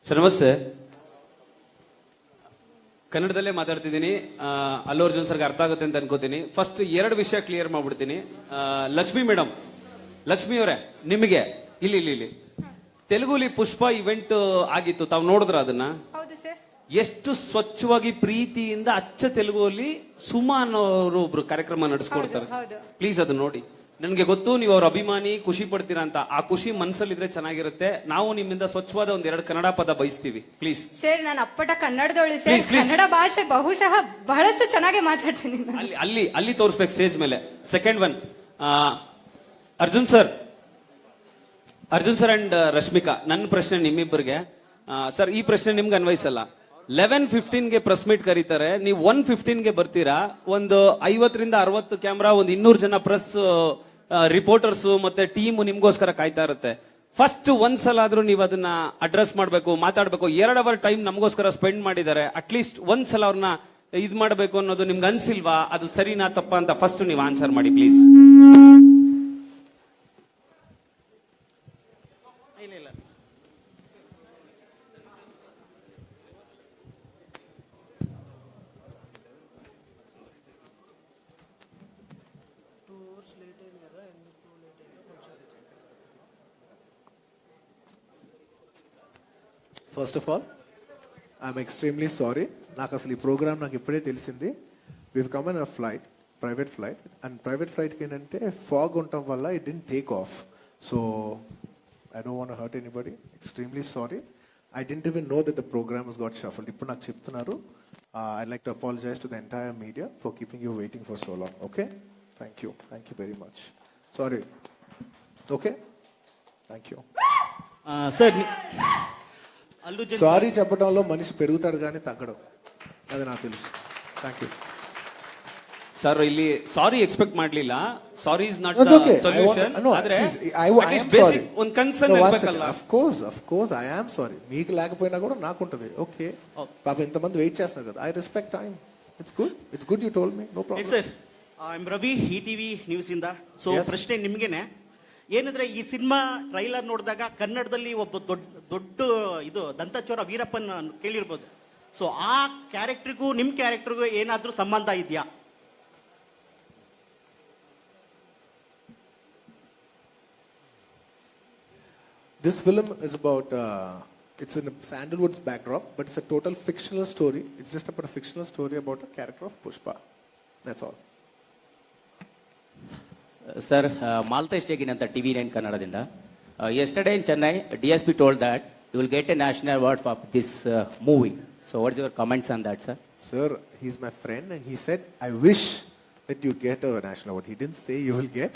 Sir ನಮಸ್ತೆ. ಕನ್ನಡದಲ್ಲೇ ಮಾತಾಡ್ತಿದ್ದೀನಿ. ಅಲ್ಲು ಅರ್ಜುನ್ ಸರ್ಗೆ ಅರ್ಥ ಆಗುತ್ತೆ ಅಂತ ಅನ್ಕೋತೀನಿ. ಫಸ್ಟ್ ಎರಡು ವಿಷಯ ಕ್ಲಿಯರ್ ಮಾಡ್ಬಿಡ್ತೀನಿ. ಲಕ್ಷ್ಮಿ ಮೇಡಮ್, ಲಕ್ಷ್ಮಿ ಅವರೇ, ನಿಮಗೆ ಇಲ್ಲಿ ಇಲ್ಲಿ ಇಲ್ಲಿ ತೆಲುಗುಲಿ ಪುಷ್ಪ ಇವೆಂಟ್ ಆಗಿತ್ತು, ತಾವು ನೋಡಿದ್ರ ಅದನ್ನ? ಹೌದು ಸರ್. ಎಷ್ಟು ಸ್ವಚ್ಛವಾಗಿ ಪ್ರೀತಿಯಿಂದ ಅಚ್ಚ ತೆಲುಗುಲಿ ಸುಮಾ ಅನ್ನೋರು ಒಬ್ರು ಕಾರ್ಯಕ್ರಮ ನಡೆಸ್ಕೊಡ್ತಾರೆ. ಪ್ಲೀಸ್ ಅದು ನೋಡಿ. ನನ್ಗೆ ಗೊತ್ತು ನೀವು ಅವ್ರ ಅಭಿಮಾನಿ, ಖುಷಿ ಪಡ್ತೀರಾ ಅಂತ. ಆ ಖುಷಿ ಮನ್ಸಲ್ಲಿದ್ರೆ ಚೆನ್ನಾಗಿರುತ್ತೆ. ನಾವು ನಿಮ್ಮಿಂದ ಸ್ವಚ್ಛವಾದ ಒಂದೆರಡು ಕನ್ನಡ ಪದ ಬಯಸ್ತೀವಿ, ಪ್ಲೀಸ್. ಸರ್, ನಾನು ಅಪ್ಪಟ ಕನ್ನಡದವಳು ಸರ್. ಕನ್ನಡ ಭಾಷೆ ಬಹುಶಃ ಬಹಳಷ್ಟು ಚೆನ್ನಾಗಿ ಮಾತಾಡ್ತೀನಿ. ಅಲ್ಲಿ ಅಲ್ಲಿ ಅಲ್ಲಿ ತೋರಿಸ್ಬೇಕು ಸ್ಟೇಜ್ ಮೇಲೆ. Second one, Arjun sir and Rashmika, ನನ್ನ ಪ್ರಶ್ನೆ ನಿಮ್ಮಿಬ್ಬರಿಗೆ. ಸರ್, ಈ ಪ್ರಶ್ನೆ ನಿಮ್ಗೆ ಅನ್ವಯಿಸಲ್ಲ. 11:15ಗೆ ಪ್ರೆಸ್ ಮೀಟ್ ಕರೀತಾರೆ, ನೀವು 1:15ಗೆ ಬರ್ತೀರಾ. ಒಂದು 50ರಿಂದ 60 ಕ್ಯಾಮ್ರಾ, ಒಂದು 200 ಜನ ಪ್ರೆಸ್ ರಿಪೋರ್ಟರ್ಸ್ ಮತ್ತೆ ಟೀಮ್ ನಿಮ್ಗೋಸ್ಕರ ಕಾಯ್ತಾ ಇರುತ್ತೆ. ಫಸ್ಟ್ ಒಂದ್ಸಲ ಆದ್ರೂ ನೀವು ಅದನ್ನ ಅಡ್ರೆಸ್ ಮಾಡ್ಬೇಕು, ಮಾತಾಡ್ಬೇಕು. 2 ಅವರ್ ಟೈಮ್ ನಮಗೋಸ್ಕರ ಸ್ಪೆಂಡ್ ಮಾಡಿದ್ದಾರೆ. ಅಟ್ಲೀಸ್ಟ್ ಒಂದ್ಸಲ ಅವ್ರನ್ನ ಇದ್ ಮಾಡ್ಬೇಕು ಅನ್ನೋದು ನಿಮ್ಗೆ ಅನ್ಸಿಲ್ವಾ? ಅದು ಸರಿನಾ ತಪ್ಪಾ ಅಂತ ಫಸ್ಟ್ ನೀವು ಆನ್ಸರ್ ಮಾಡಿ please. First of all, I'm extremely sorry. నాకు అసలు ఈ ప్రోగ్రామ్ నాకు ఇప్పుడే తెలిసింది. We've come on a flight, private flight, and private flight కి ఏంటంటే fog ఉండటం వల్ల it didn't take off. So I don't want to hurt anybody. Extremely sorry. I didn't even know that the program has got shuffled. ఇప్పుడు నాకు చెప్తున్నారు. I'd like to apologize to the entire media for keeping you waiting for so long. Okay? Thank you. Thank you very much. Sorry. Okay? Thank you. Sir, sorry చెప్పడంలో మనిషి పెరుగుతాడు కానీ తగ్గడం, అది నాకు తెలుసు. Thank you sir. ಇಲ್ಲಿ ಸಾರಿ expect ಮಾಡ್ಲಿಲ್ಲ. ಸಾರಿ is not solution. ಆದ್ರೆ ಬೇಸಿಕ್ ಒಂದು ಕನ್ಸರ್ನ್ ಇರಬೇಕಲ್ಲ. Of course I am sorry. మీకు లేకపోయినా కూడా నాకు ఉంటది. ఓకే, పాప ఇంతమంది వెయిట్ చేస్తున్నారు కదా. I respect time. It's good you told me. No problem. Sir, I am Ravi, ETV news ಇಂದ. ಸೊ ಪ್ರಶ್ನೆ ನಿಮ್ಗೆನೆ. ಏನಂದ್ರೆ, ಈ ಸಿನಿಮಾ ಟ್ರೈಲರ್ ನೋಡಿದಾಗ ಕನ್ನಡದಲ್ಲಿ ಒಬ್ಬ ದೊಡ್ಡ ಇದು ದಂತಚೋರ ವೀರಪ್ಪನ್ ಕೇಳಿರ್ಬೋದು. ಸೊ ಆ ಕ್ಯಾರೆಕ್ಟರ್ಗೂ ನಿಮ್ ಕ್ಯಾರೆಕ್ಟರ್ಗೂ ಏನಾದ್ರೂ ಸಂಬಂಧ ಇದೆಯಾ? This film is about, it's in a Sandalwood's backdrop, but it's a total fictional story. It's just about a fictional story about a character of Pushpa. That's all. Sir, Maltesh Teginanta TV9 Kannadadinda. Yesterday in Chennai, DSP told that you will get a national award for this movie. So what's your comments on that, sir? Sir, he's my friend and he said, I wish that you get a national award. He didn't say you will get.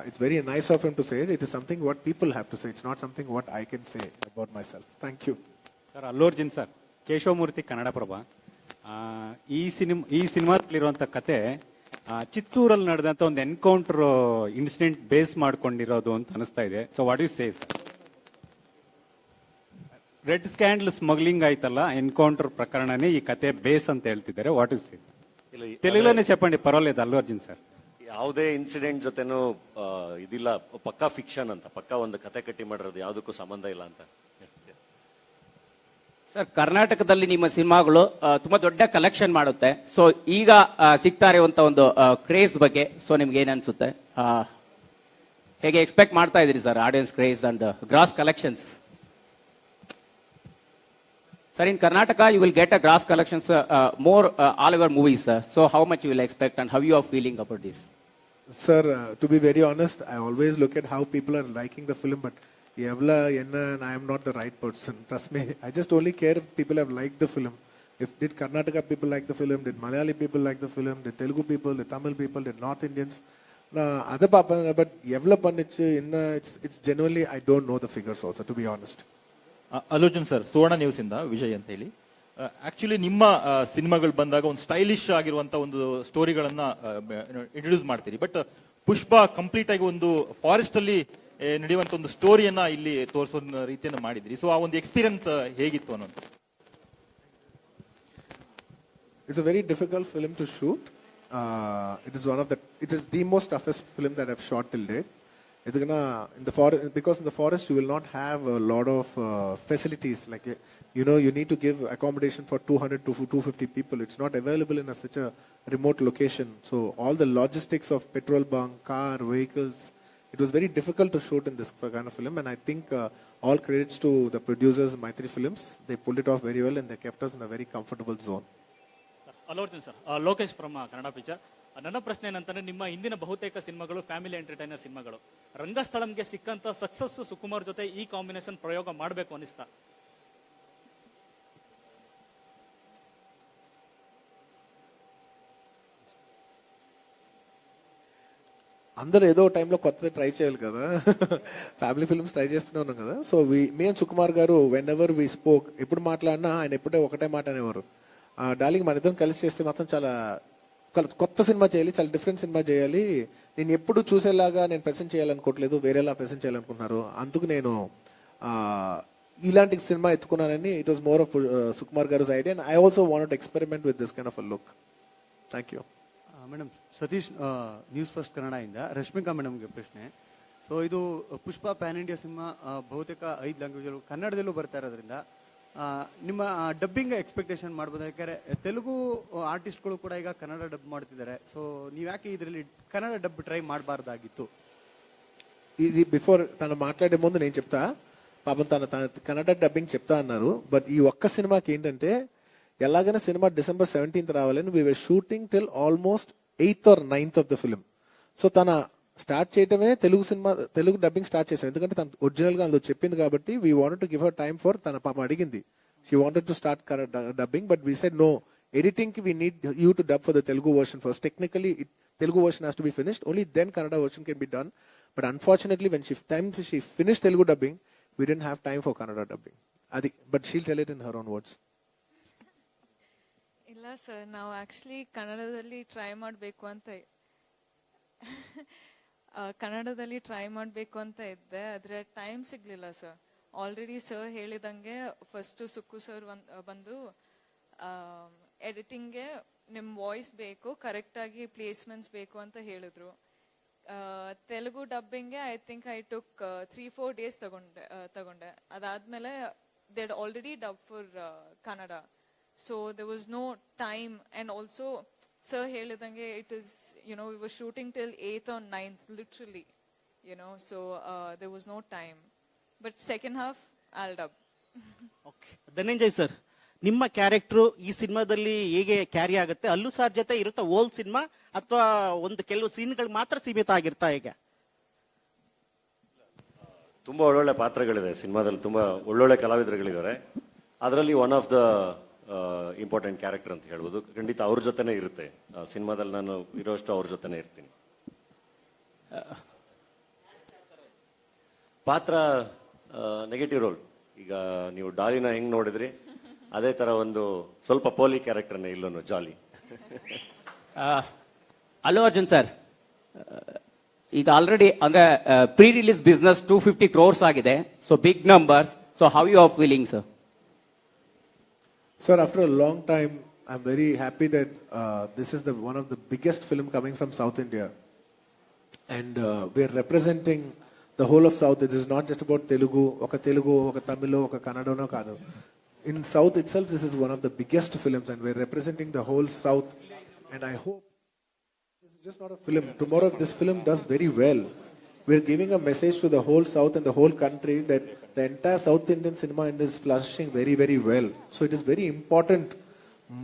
It's very nice of him to say it. It is something what people have to say. It's not something what I can say about myself. Thank you. Sir, Allu Arjun sir, Keshavamurthy Kannadaprabha. ಈ ಸಿನಿಮಾದಲ್ಲಿರುವಂಥ ಕತೆ ಚಿತ್ತೂರಲ್ಲಿ ನಡೆದಂತ ಒಂದು encounter incident base ಮಾಡ್ಕೊಂಡಿರೋದು ಅಂತ ಅನಿಸ್ತಾ ಇದೆ. So what you say sir? Red sandal smuggling ಆಯ್ತಲ್ಲ, encounter ಪ್ರಕರಣನೇ ಈ ಕತೆ ಬೇಸ್ ಅಂತ ಹೇಳ್ತಿದ್ದಾರೆ. What you say sir? ತೆಲುಗುಲೇ చెప్పండి, ಪರವಾಗಿಲ್ಲ. ಅಲ್ಲು ಅರ್ಜುನ್ ಸರ್, ಯಾವುದೇ ಇನ್ಸಿಡೆಂಟ್ ಜೊತೆನೂ ಇದಿಲ್ಲ, ಪಕ್ಕಾ ಫಿಕ್ಷನ್ ಅಂತ, ಪಕ್ಕಾ ಒಂದು ಕತೆ ಕಟ್ಟಿ ಮಾಡಿರೋದು, ಯಾವುದಕ್ಕೂ ಸಂಬಂಧ ಇಲ್ಲ ಅಂತ. ಸರ್, ಕರ್ನಾಟಕದಲ್ಲಿ ನಿಮ್ಮ ಸಿನಿಮಾಗಳು ತುಂಬಾ ದೊಡ್ಡ ಕಲೆಕ್ಷನ್ ಮಾಡುತ್ತೆ. ಸೊ ಈಗ ಸಿಗ್ತಾ ಇರುವಂತ ಒಂದು ಕ್ರೇಜ್ ಬಗ್ಗೆ ಸೊ ನಿಮ್ಗೆ ಏನ್ ಅನ್ಸುತ್ತೆ? ಹೇಗೆ ಎಕ್ಸ್ಪೆಕ್ಟ್ ಮಾಡ್ತಾ ಇದೀರಿ sir audience craze and gross collections? Sir, in Karnataka, you will get a gross collections more all over movies. So how much you will expect and how you are feeling about this? Sir, to be very honest, I always look at how people are liking the film, but and I am not the right person. Trust me. I just only care if people have liked the film. Did Karnataka people like the film? Did Malayali people like the film? Did Telugu people? Did Tamil people? Did North Indians? Other papa, but it's genuinely, I don't know the figures also, to be honest. ಅಲೋಜನ್ sir, Suvarna news ಇಂದ ವಿಜಯ್ ಅಂತ ಹೇಳಿ. Actually ನಿಮ್ಮ ಸಿನಿಮಾಗಳು ಬಂದಾಗ ಒಂದು stylish ಆಗಿರುವಂತ ಒಂದು ಸ್ಟೋರಿಗಳನ್ನ ಇಂಟ್ರೊಡ್ಯೂಸ್ ಮಾಡ್ತೀರಿ. ಬಟ್ ಪುಷ್ಪ ಕಂಪ್ಲೀಟ್ ಆಗಿ ಒಂದು ಫಾರೆಸ್ಟ್ ಅಲ್ಲಿ ನಡೆಯುವಂತ ಒಂದು ಸ್ಟೋರಿಯನ್ನ ಇಲ್ಲಿ ತೋರಿಸೋ ರೀತಿಯನ್ನ ಮಾಡಿದ್ರಿ. ಸೊ ಆ ಒಂದು ಎಕ್ಸ್ಪೀರಿಯನ್ಸ್ ಹೇಗಿತ್ತು ಅನ್ನೋದು? It's a very difficult film to shoot. It is the most toughest film that I've shot till date. it's gonna in the forest, because in the forest you will not have a lot of facilities like you need to give accommodation for 200 to 250 people. It's not available in such a remote location. So all the logistics of petrol bunk, car, vehicles, it was very difficult to shoot in this kind of film. And I think all credits to the producers, Maitri Films. They pulled it off very well and they kept us in a very comfortable zone. ಅಲ್ಲು Arjun sir, Lokesh from Kannada picture. ನನ್ನ ಪ್ರಶ್ನೆ ಏನಂತಂದ್ರೆ, ನಿಮ್ಮ ಇಂದಿನ ಬಹುತೇಕ ಸಿನಿಮಾಗಳು family entertainer ಸಿನಿಮಾಗಳು. ರಂಗಸ್ಥಳಂಗೆ ಸಿಕ್ಕಂತ success Sukumar ಜೊತೆ ಈ ಕಾಂಬಿನೇಷನ್ ಪ್ರಯೋಗ ಮಾಡಬೇಕು ಅನಿಸ್ತಾ? అందరూ ఏదో టైంలో కొత్తది ట్రై చేయాలి కదా, ఫ్యామిలీ ఫిల్మ్స్ ట్రై చేస్తూనే ఉన్నాం కదా. సో మీ అండ్ సుకుమార్ గారు వెన్ ఎవర్ వి స్పోక్, ఎప్పుడు మాట్లాడినా ఆయన ఎప్పుడే ఒకటే మాట అనేవారు, డార్లింగ్ మన ఇద్దరం కలిసి చేస్తే మాత్రం చాలా కొత్త సినిమా చేయాలి, చాలా డిఫరెంట్ సినిమా చేయాలి, నేను ఎప్పుడు చూసేలాగా నేను ప్రెసెంట్ చేయాలనుకోవట్లేదు, వేరేలా ప్రెసెంట్ చేయాలనుకుంటున్నారు, అందుకు నేను ఇలాంటి సినిమా ఎత్తుకున్నానని. It was more of Sukumar garu idea and I also want experiment with this kind of a look. Thank you madam. Satish, news first ಕನ್ನಡದಿಂದ. ರಶ್ಮಿಕಾ ಮೇಡಮ್ಗೆ ಪ್ರಶ್ನೆ. ಸೊ ಇದು ಪುಷ್ಪ ಪ್ಯಾನ್ ಇಂಡಿಯಾ ಸಿನಿಮಾ, ಬಹುತೇಕ 5 ಲ್ಯಾಂಗ್ವೇಜ್ ಕನ್ನಡದಲ್ಲೂ ಬರ್ತಾ ಇರೋದ್ರಿಂದ ನಿಮ್ಮ ಡಬ್ಬಿಂಗ್ ಎಕ್ಸ್ಪೆಕ್ಟೇಷನ್ ಮಾಡ್ಬೋದು. ಯಾಕಂದ್ರೆ ತೆಲುಗು ಆರ್ಟಿಸ್ಟ್ಗಳು ಕೂಡ ಈಗ ಕನ್ನಡ ಡಬ್ ಮಾಡ್ತಿದ್ದಾರೆ. ಸೊ ನೀವು ಯಾಕೆ ಇದರಲ್ಲಿ ಕನ್ನಡ ಡಬ್ ಟ್ರೈ ಮಾಡಬಾರ್ದಾಗಿತ್ತು? ఇది బిఫోర్ తను మాట్లాడే ముందు నేను చెప్తా, పాపం తన కన్నడ డబ్బింగ్ చెప్తా అన్నారు. బట్ ఈ ఒక్క సినిమాకి ఏంటంటే ఎలాగైనా సినిమా December 17th రావాలని we were shooting till almost 8th or 9th of the film. So తన స్టార్ట్ చేయటమే తెలుగు డబ్బింగ్ స్టార్ట్ చేసాం, ఎందుకంటే తను ఒరిజినల్ గా అందులో చెప్పింది కాబట్టి. We wanted to give her time for, తన పాప అడిగింది, she wanted to start dubbing, but we said no, editing కి we need you to dub for the Telugu version first. Technically Telugu version has to be finished, only then Kannada version can be done. But unfortunately when she finish Telugu dubbing, we didn't have time for Kannada dubbing. అది but she'll tell it in her own words. ಇಲ್ಲ sir, ನಾವು actually ಕನ್ನಡದಲ್ಲಿ try ಮಾಡಬೇಕು ಅಂತ ಇದ್ದೆ, ಆದ್ರೆ time ಸಿಗ್ಲಿಲ್ಲ sir. Already sir ಹೇಳಿದಂಗೆ ಫಸ್ಟ್ ಸುಕ್ಕು ಸರ್ ಬಂದು ಎಡಿಟಿಂಗ್ಗೆ ನಿಮ್ ವಾಯ್ಸ್ ಬೇಕು, ಕರೆಕ್ಟ್ ಆಗಿ ಪ್ಲೇಸ್ಮೆಂಟ್ಸ್ ಬೇಕು ಅಂತ ಹೇಳಿದ್ರು. ತೆಲುಗು ಡಬ್ಬಿಂಗ್ಗೆ I think I took 3-4 days ತಗೊಂಡೆ. ಅದಾದ್ಮೇಲೆ they'd already dub for Kannada. So there was no time, and also sir ಹೇಳಿದಂಗೆ it is, we were shooting till 8th or 9th literally, so there was no time, but second half I'll dub. Okay, Dhananjay sir, ನಿಮ್ಮ character ಈ ಸಿನಿಮಾದಲ್ಲಿ ಹೇಗೆ carry ಆಗುತ್ತೆ? ಅಲ್ಲು sir ಜೊತೆ ಇರುತ್ತಾ hole cinema, ಅಥವಾ ಒಂದು ಕೆಲವು ಸೀನ್ಗಳು ಮಾತ್ರ ಸೀಮಿತ ಆಗಿರ್ತಾ? ಹೇಗೆ? ತುಂಬಾ ಒಳ್ಳೊಳ್ಳೆ ಪಾತ್ರಗಳಿದೆ ಸಿನಿಮಾದಲ್ಲಿ, ತುಂಬಾ ಒಳ್ಳೊಳ್ಳೆ ಕಲಾವಿದರುಗಳಿದ್ದಾರೆ. ಅದರಲ್ಲಿ one of the important character ಅಂತ ಹೇಳ್ಬೋದು. ಖಂಡಿತ ಅವ್ರ ಜೊತೆನೇ ಇರುತ್ತೆ ಸಿನಿಮಾದಲ್ಲಿ, ನಾನು ಇರೋಷ್ಟು ಅವ್ರ ಜೊತೆನೇ ಇರ್ತೀನಿ. ಪಾತ್ರ ನೆಗೆಟಿವ್ ರೋಲ್. ಈಗ ನೀವು ಡಾಲಿನ ಹೆಂಗ್ ನೋಡಿದ್ರಿ, ಅದೇ ತರ ಒಂದು ಸ್ವಲ್ಪ ಪೋಲಿ ಕ್ಯಾರೆಕ್ಟರ್ನೇ ಇಲ್ಲೂ ಜಾಲಿ. ಅಲ್ಲು ಅರ್ಜುನ್ ಸರ್, ಈಗ ಆಲ್ರೆಡಿ ಅಂದ್ರೆ ಪ್ರೀ ರಿಲೀಸ್ ಬಿಸ್ನೆಸ್ 250 crores ಆಗಿದೆ, so big numbers. So how you are feeling sir? Sir, after a long time, I'm very happy that this is one of the biggest film coming from South India. And we are representing the whole of South. It is not just about Telugu, oka Tamil, oka Kannada no kaadu. In South itself, this is one of the biggest films and we're representing the whole South. And I hope this is just not a film. Tomorrow, if this film does very well, we're giving a message to the whole South and the whole country that the entire South Indian cinema is flourishing very, very well. So it is very important.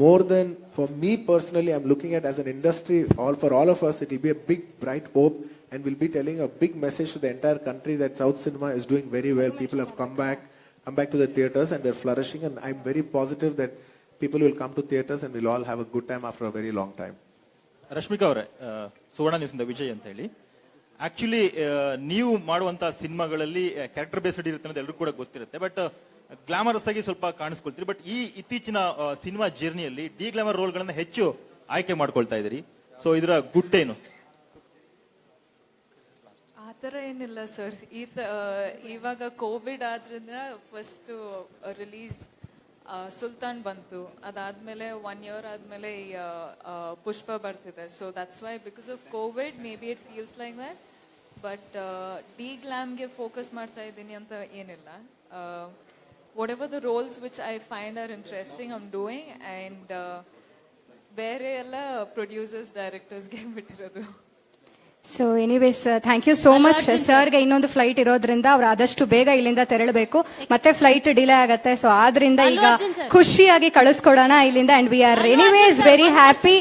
More than for me personally, I'm looking at as an industry, for all of us, it will be a big, bright hope, and we'll be telling a big message to the entire country that South cinema is doing very well. People have come back to the theaters and they're flourishing, and I'm very positive that people will come to theaters and we'll all have a good time after a very long time. Rashmika ಅವರೇ, ಸುವರ್ಣ news ಇಂದ ವಿಜಯ್ ಅಂತ ಹೇಳಿ. Actually ನೀವು ಮಾಡುವಂತ ಸಿನಿಮಾಗಳಲ್ಲಿ character based ಇರುತ್ತೆ ಅನ್ನೋದು ಎಲ್ಲರೂ ಕೂಡ ಗೊತ್ತಿರುತ್ತೆ, ಬಟ್ ಗ್ಲಾಮರಸ್ ಆಗಿ ಸ್ವಲ್ಪ ಕಾಣಿಸ್ಕೊಳ್ತೀರಿ. ಬಟ್ ಈ ಇತ್ತೀಚಿನ ಸಿನಿಮಾ ಜರ್ನಿಯಲ್ಲಿ ಡಿ ಗ್ಲಾಮರ್ ರೋಲ್ ಗಳನ್ನ ಹೆಚ್ಚು ಆಯ್ಕೆ ಮಾಡ್ಕೊಳ್ತಾ ಇದ್ದೀರಿ. ಸೊ ಇದರ ಗುಟ್ಟೇನು? ಆತರ ಏನಿಲ್ಲ ಸರ್. ಇವಾಗ ಕೋವಿಡ್ ಆದ್ರಿಂದ ಫಸ್ಟ್ ರಿಲೀಸ್ ಸುಲ್ತಾನ್ ಬಂತು, ಅದಾದ್ಮೇಲೆ 1 year ಆದ್ಮೇಲೆ ಪುಷ್ಪ ಬರ್ತಿದೆ. So that's why because of Covid maybe it feels like that, but the ಗ್ಲಾಮ್ಗೆ ಫೋಕಸ್ ಮಾಡ್ತಾ ಇದ್ದೀನಿ ಅಂತ ಏನಿಲ್ಲ. Whatever the roles which I find are interesting I'm doing, and ಬೇರೆ ಎಲ್ಲ ಪ್ರೊಡ್ಯೂಸರ್ಸ್ ಡೈರೆಕ್ಟರ್ಸ್ಗೆ ಬಿಟ್ಟಿರೋದು. So anyways thank you so much. ಸರ್ಗೆ ಇನ್ನೊಂದು ಫ್ಲೈಟ್ ಇರೋದ್ರಿಂದ ಅವ್ರು ಆದಷ್ಟು ಬೇಗ ಇಲ್ಲಿಂದ ತೆರಳಬೇಕು, ಮತ್ತೆ ಫ್ಲೈಟ್ ಡಿಲೇ ಆಗತ್ತೆ. ಸೊ ಆದ್ರಿಂದ ಈಗ ಖುಷಿಯಾಗಿ ಕಳಿಸ್ಕೊಡೋಣ ಇಲ್ಲಿಂದ. And we are anyways very happy.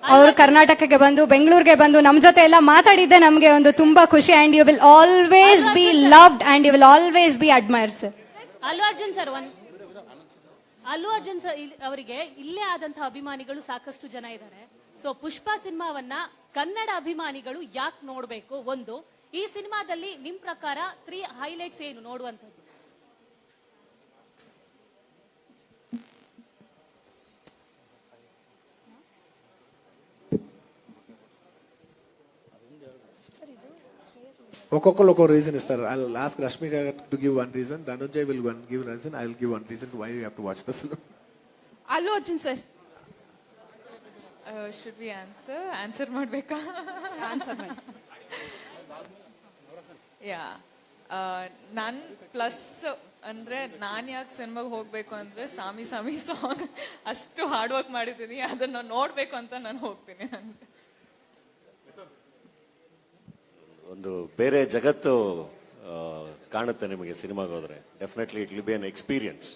ಅವರು ಕರ್ನಾಟಕಕ್ಕೆ ಬಂದು ಬೆಂಗಳೂರಿಗೆ ಬಂದು ನಮ್ ಜೊತೆ ಎಲ್ಲ ಮಾತಾಡಿದ್ದೆ ನಮ್ಗೆ ಒಂದು ತುಂಬಾ ಖುಷಿ. And you will always be loved and you will always be admired sir. Allu Arjun sir ಅವರಿಗೆ ಇಲ್ಲೇ ಆದಂತಹ ಅಭಿಮಾನಿಗಳು ಸಾಕಷ್ಟು ಜನ ಇದ್ದಾರೆ. ಸೊ ಪುಷ್ಪ ಸಿನಿಮಾವನ್ನ ಕನ್ನಡ ಅಭಿಮಾನಿಗಳು ಯಾಕೆ ನೋಡ್ಬೇಕು? ಒಂದು, ಈ ಸಿನಿಮಾದಲ್ಲಿ ನಿಮ್ ಪ್ರಕಾರ 3 ಹೈಲೈಟ್ಸ್ ಏನು ನೋಡುವಂತದ್ದು? ఒక్కొక్కరు ఒక్కో రీజన్ ఇస్తారు. I will ask Rashmika to give one reason, Dhananjay will give reason, I will give one reason why you have to watch the film. Allu Arjun sir, should we answer ಮಾಡ್ಬೇಕಾ? ಆನ್ಸರ್ ಮಾಡಿ. ಯಾ, ನನ್ ಪ್ಲಸ್ ಅಂದ್ರೆ ನಾನ್ ಯಾಕೆ ಸಿನಿಮಾಗೆ ಹೋಗ್ಬೇಕು ಅಂದ್ರೆ ಸಾಮಿ ಸಾಮಿ ಸಾಂಗ್ ಅಷ್ಟು ಹಾರ್ಡ್ ವರ್ಕ್ ಮಾಡಿದ್ದೀನಿ, ಅದನ್ನ ನೋಡ್ಬೇಕು ಅಂತ ನಾನು ಹೋಗ್ತೀನಿ. ಒಂದು ಬೇರೆ ಜಗತ್ತು ಕಾಣುತ್ತೆ ನಿಮಗೆ ಸಿನಿಮಾಗೆ ಹೋದ್ರೆ. Definitely it will be an experience.